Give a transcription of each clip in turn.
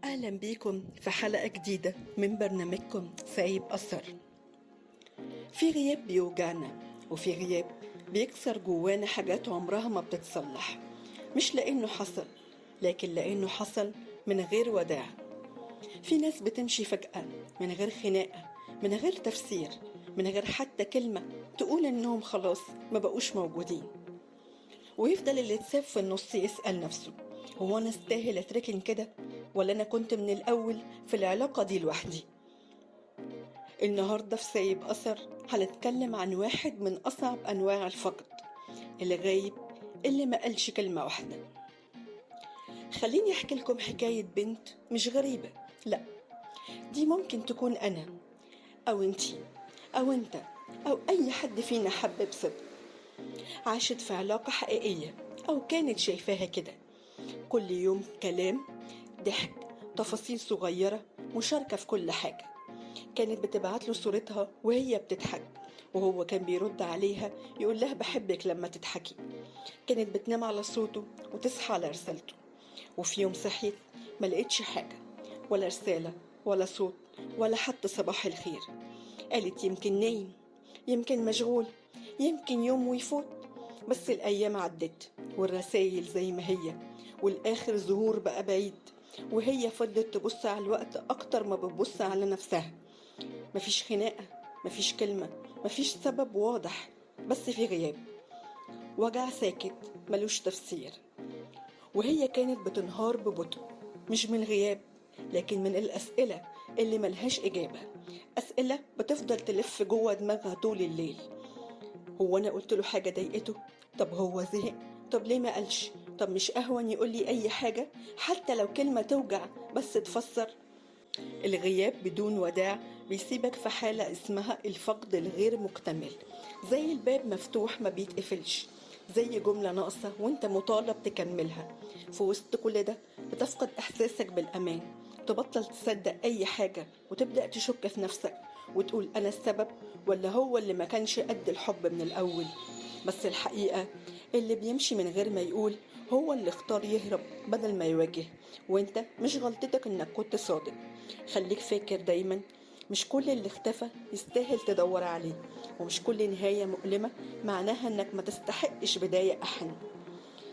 أهلا بيكم في حلقة جديدة من برنامجكم سايب أثر. في غياب بيوجعنا، وفي غياب بيكسر جوانا حاجات عمرها ما بتتصلح، مش لأنه حصل، لكن لأنه حصل من غير وداع. في ناس بتمشي فجأة من غير خناقة، من غير تفسير، من غير حتى كلمة تقول إنهم خلاص ما بقوش موجودين. ويفضل اللي اتساب في النص يسأل نفسه: هو أنا استاهل أتركن كده، ولا أنا كنت من الأول في العلاقة دي لوحدي؟ النهاردة في سايب أثر هنتكلم عن واحد من أصعب أنواع الفقد، الغايب اللي ما قالش كلمة واحدة. خليني أحكي لكم حكاية بنت مش غريبة، لأ، دي ممكن تكون أنا أو أنتي أو أنت أو أي حد فينا حب بصدق. عاشت في علاقة حقيقية، أو كانت شايفاها كده، كل يوم كلام، ضحك، تفاصيل صغيرة، مشاركة في كل حاجة. كانت بتبعت له صورتها وهي بتضحك، وهو كان بيرد عليها يقول لها بحبك لما تضحكي. كانت بتنام على صوته وتصحى على رسالته. وفي يوم صحيت ما لقيتش حاجة، ولا رسالة ولا صوت ولا حتى صباح الخير. قالت يمكن نايم، يمكن مشغول، يمكن يوم ويفوت. بس الأيام عدت والرسايل زي ما هي، والآخر ظهور بقى بعيد، وهي فضلت تبص على الوقت أكتر ما بتبص على نفسها. مفيش خناقة، مفيش كلمة، مفيش سبب واضح، بس في غياب، وجع ساكت ملوش تفسير. وهي كانت بتنهار ببطء، مش من الغياب، لكن من الأسئلة اللي ملهاش إجابة. أسئلة بتفضل تلف جوه دماغها طول الليل. هو أنا قلت له حاجة ضايقته؟ طب هو زهق؟ طب ليه ما قالش؟ طب مش أهون يقول لي أي حاجة، حتى لو كلمة توجع بس تفسر؟ الغياب بدون وداع بيسيبك في حالة اسمها الفقد الغير مكتمل، زي الباب مفتوح ما بيتقفلش، زي جملة ناقصة وانت مطالب تكملها. في وسط كل ده بتفقد احساسك بالامان، تبطل تصدق اي حاجة، وتبدأ تشك في نفسك وتقول انا السبب، ولا هو اللي ما كانش قد الحب من الاول. بس الحقيقة اللي بيمشي من غير ما يقول هو اللي اختار يهرب بدل ما يواجه، وانت مش غلطتك انك كنت صادق. خليك فاكر دايما، مش كل اللي اختفى يستاهل تدور عليه، ومش كل نهاية مؤلمة معناها انك ما تستحقش بداية أحن.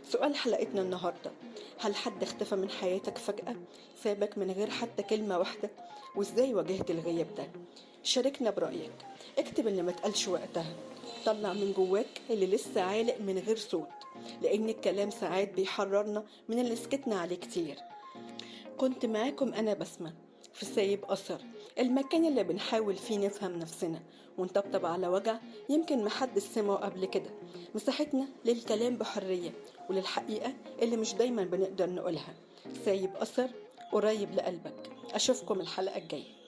سؤال حلقتنا النهاردة: هل حد اختفى من حياتك فجأة، سابك من غير حتى كلمة واحدة؟ وازاي واجهت الغياب ده؟ شاركنا برأيك، اكتب اللي ما تقالش وقتها، طلع من جواك اللي لسه عالق من غير صوت، لأن الكلام ساعات بيحررنا من اللي سكتنا عليه كتير. كنت معاكم أنا بسمة في سايب أثر، المكان اللي بنحاول فيه نفهم نفسنا ونطبطب على وجع يمكن محدش سمعه قبل كده. مساحتنا للكلام بحرية وللحقيقة اللي مش دايما بنقدر نقولها. سايب أثر قريب لقلبك. أشوفكم الحلقة الجاية.